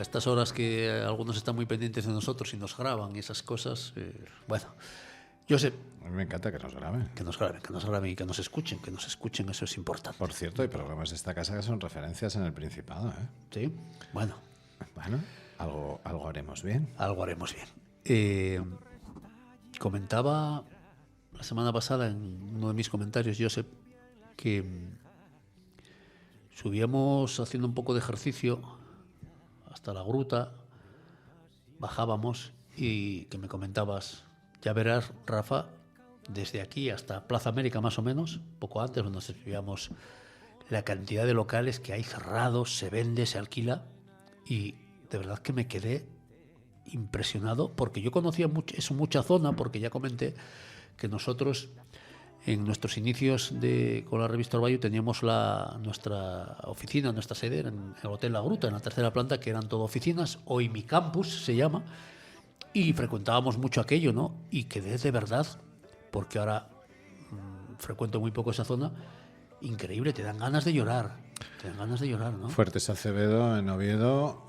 a estas horas que algunos están muy pendientes de nosotros y nos graban y esas cosas, bueno, yo sé. A mí me encanta que nos graben. Que nos graben y que nos escuchen, eso es importante. Por cierto, hay programas de esta casa que son referencias en el Principado, ¿eh? Sí, bueno. Bueno, algo haremos bien. Algo haremos bien. Comentaba la semana pasada en uno de mis comentarios, Josep, que subíamos haciendo un poco de ejercicio hasta la gruta, bajábamos y que me comentabas, ya verás, Rafa, desde aquí hasta Plaza América más o menos, poco antes, donde nos desviamos, la cantidad de locales que hay cerrados, se vende, se alquila, y de verdad que me quedé impresionado porque yo conocía mucha zona, porque ya comenté que nosotros en nuestros inicios con la revista Orbayo teníamos nuestra oficina, nuestra sede en el Hotel La Gruta, en la tercera planta, que eran todo oficinas, hoy Mi Campus se llama, y frecuentábamos mucho aquello, ¿no? Y quedé de verdad, porque ahora frecuento muy poco esa zona, increíble, te dan ganas de llorar, ¿no? Fuertes Acevedo en Oviedo,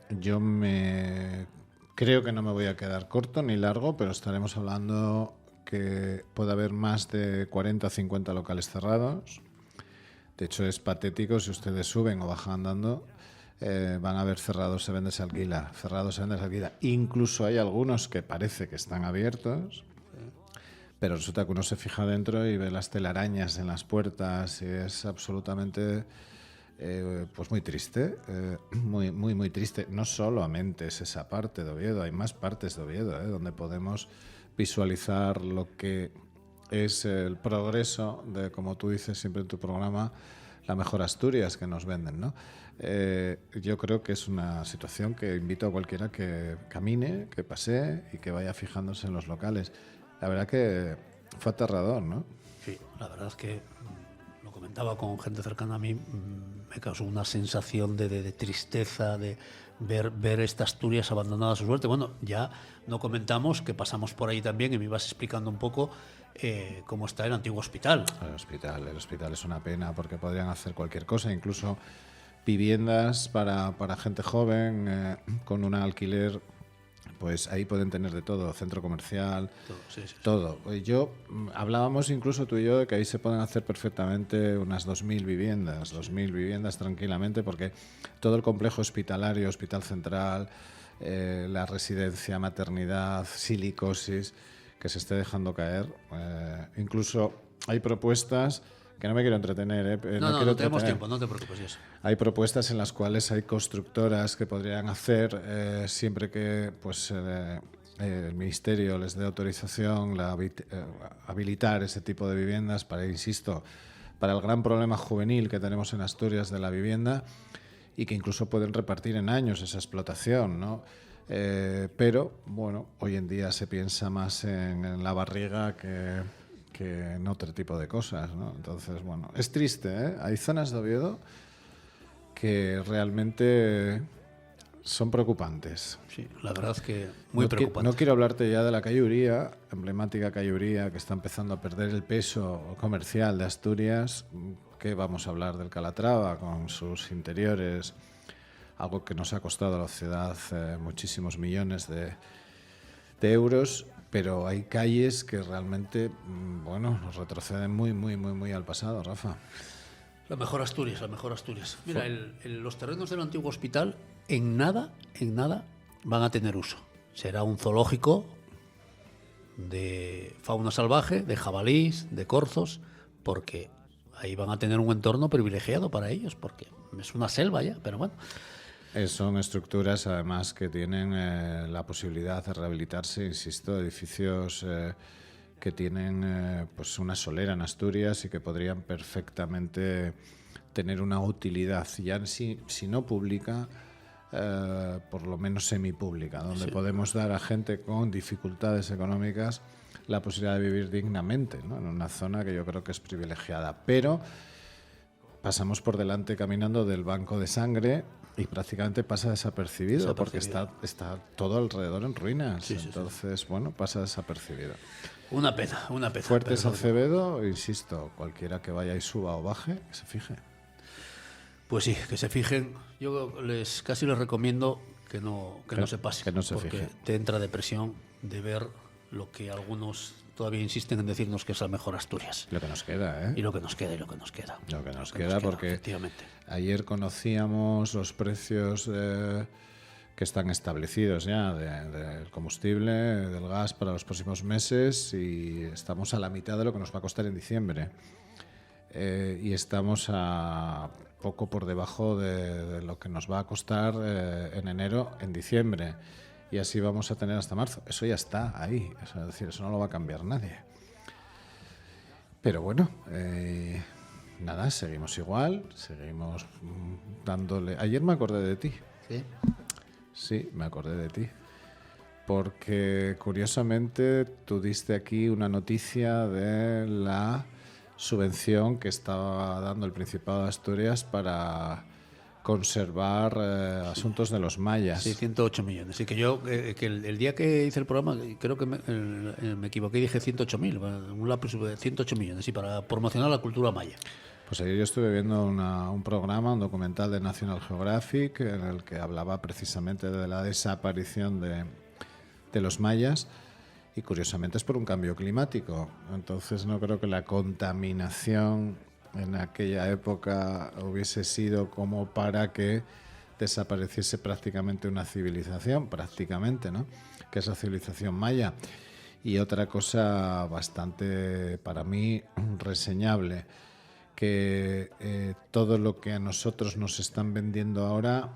yo creo que no me voy a quedar corto ni largo, pero estaremos hablando que puede haber más de 40 o 50 locales cerrados. De hecho, es patético, si ustedes suben o bajan andando, van a ver cerrados, se vende, se alquila, cerrados, se vende, se alquila. Incluso hay algunos que parece que están abiertos, pero resulta que uno se fija dentro y ve las telarañas en las puertas y es absolutamente pues muy triste, muy triste. No solamente es esa parte de Oviedo, hay más partes de Oviedo donde podemos visualizar lo que es el progreso de, como tú dices siempre en tu programa, la mejor Asturias que nos venden, ¿no? Yo creo que es una situación que invito a cualquiera que camine, que pasee y que vaya fijándose en los locales. La verdad que fue aterrador, ¿no? Sí, la verdad es que lo comentaba con gente cercana a mí, me causó una sensación de tristeza, de ver esta Asturias abandonada a su suerte. Bueno, ya no comentamos que pasamos por ahí también y me ibas explicando un poco cómo está el antiguo hospital. El hospital es una pena porque podrían hacer cualquier cosa, incluso viviendas para gente joven con un alquiler. Pues ahí pueden tener de todo, centro comercial, todo. Hablábamos incluso tú y yo de que ahí se pueden hacer perfectamente unas 2.000 viviendas, 2.000 viviendas tranquilamente, porque todo el complejo hospitalario, Hospital Central, la residencia, maternidad, silicosis, que se esté dejando caer. Incluso hay propuestas, que no me quiero entretener. No tenemos tiempo, no te preocupes. Eso. Hay propuestas en las cuales hay constructoras que podrían hacer, siempre que pues el Ministerio les dé autorización, habilitar ese tipo de viviendas para, insisto, para el gran problema juvenil que tenemos en Asturias de la vivienda y que incluso pueden repartir en años esa explotación, ¿no? Pero, bueno, hoy en día se piensa más en la barriga que en otro tipo de cosas, ¿no? Entonces, bueno, es triste, ¿eh? Hay zonas de Oviedo que realmente son preocupantes. Sí, la verdad es que muy preocupantes. No quiero hablarte ya de la calle Uría, emblemática calle Uría, que está empezando a perder el peso comercial de Asturias. Que vamos a hablar del Calatrava con sus interiores, algo que nos ha costado a la ciudad muchísimos millones de euros. Pero hay calles que realmente, bueno, nos retroceden muy al pasado, Rafa. La mejor Asturias. Mira, los terrenos del antiguo hospital en nada van a tener uso. Será un zoológico de fauna salvaje, de jabalís, de corzos, porque ahí van a tener un entorno privilegiado para ellos, porque es una selva ya, pero bueno. Son estructuras, además, que tienen la posibilidad de rehabilitarse, insisto, edificios que tienen pues una solera en Asturias y que podrían perfectamente tener una utilidad, ya si no pública, por lo menos semipública, donde podemos dar a gente con dificultades económicas la posibilidad de vivir dignamente, ¿no? En una zona que yo creo que es privilegiada. Pero pasamos por delante caminando del banco de sangre y prácticamente pasa desapercibido. Porque está todo alrededor en ruinas. Entonces, bueno, pasa desapercibido. Una pena. Fuertes Acevedo, insisto, cualquiera que vaya y suba o baje, que se fije. Pues sí, que se fijen. Yo casi les recomiendo que no se pasen. Que no se porque fijen. te entra depresión de ver lo que algunos todavía insisten en decirnos que es la mejor Asturias. Lo que nos queda, ¿eh? Y lo que nos queda, y lo que nos queda. Lo que nos queda, porque efectivamente. ayer conocíamos los precios que están establecidos ya del combustible, del gas para los próximos meses, y estamos a la mitad de lo que nos va a costar en diciembre. Y estamos a poco por debajo de lo que nos va a costar en enero, en diciembre. Y así vamos a tener hasta marzo. Eso ya está ahí. Es decir, eso no lo va a cambiar nadie. Pero bueno, nada, seguimos igual, seguimos dándole... Ayer me acordé de ti. ¿Sí? Sí, me acordé de ti. Porque curiosamente tú diste aquí una noticia de la subvención que estaba dando el Principado de Asturias para conservar asuntos de los mayas. Sí, 108 millones. Sí, que yo, que el día que hice el programa, creo que me equivoqué y dije 108.000, un lápiz de 108 millones, sí, para promocionar la cultura maya. Pues ayer yo estuve viendo un programa, un documental de National Geographic, en el que hablaba precisamente de la desaparición de los mayas, y curiosamente es por un cambio climático. Entonces no creo que la contaminación en aquella época hubiese sido como para que desapareciese prácticamente una civilización, prácticamente, ¿no? Que es la civilización maya. Y otra cosa bastante, para mí, reseñable, que todo lo que a nosotros nos están vendiendo ahora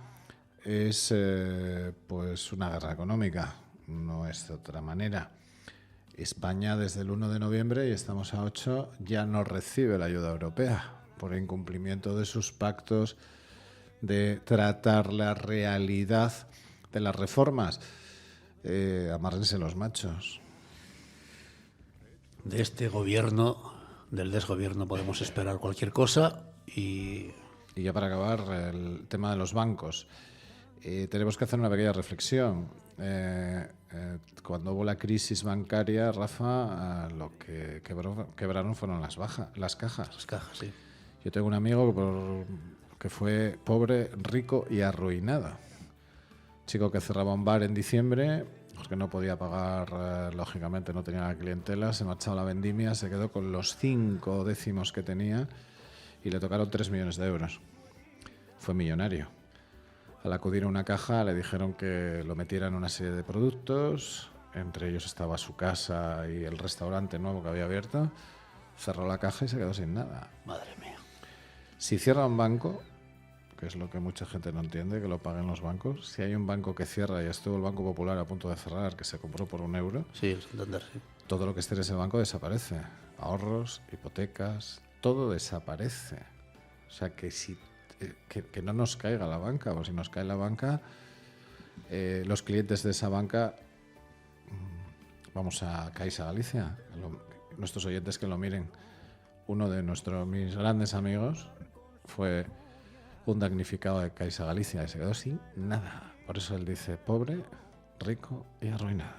es pues una guerra económica, no es de otra manera. España desde el 1 de noviembre, y estamos a 8, ya no recibe la ayuda europea por incumplimiento de sus pactos de tratar la realidad de las reformas. Amárrense los machos. De este gobierno, del desgobierno, podemos esperar cualquier cosa. Y ya para acabar, el tema de los bancos. Tenemos que hacer una pequeña reflexión. Cuando hubo la crisis bancaria, Rafa, lo que quebraron fueron las cajas. Las cajas, sí. Yo tengo un amigo que fue pobre, rico y arruinado. Chico que cerraba un bar en diciembre porque no podía pagar, lógicamente no tenía la clientela, se marchó a la vendimia, se quedó con los 5 décimos que tenía y le tocaron 3 millones de euros. Fue millonario. Al acudir a una caja le dijeron que lo metiera en una serie de productos, entre ellos estaba su casa y el restaurante nuevo que había abierto. Cerró la caja y se quedó sin nada. Madre mía. Si cierra un banco, que es lo que mucha gente no entiende, que lo paguen los bancos, si hay un banco que cierra, y estuvo el Banco Popular a punto de cerrar, que se compró por €1, sí, es entender, sí. Todo lo que esté en ese banco desaparece. Ahorros, hipotecas, todo desaparece. O sea que que no nos caiga la banca, o si nos cae la banca, los clientes de esa banca, vamos a Caixa Galicia, nuestros oyentes que lo miren. Uno de mis grandes amigos fue un damnificado de Caixa Galicia y se quedó sin nada. Por eso él dice pobre, rico y arruinado.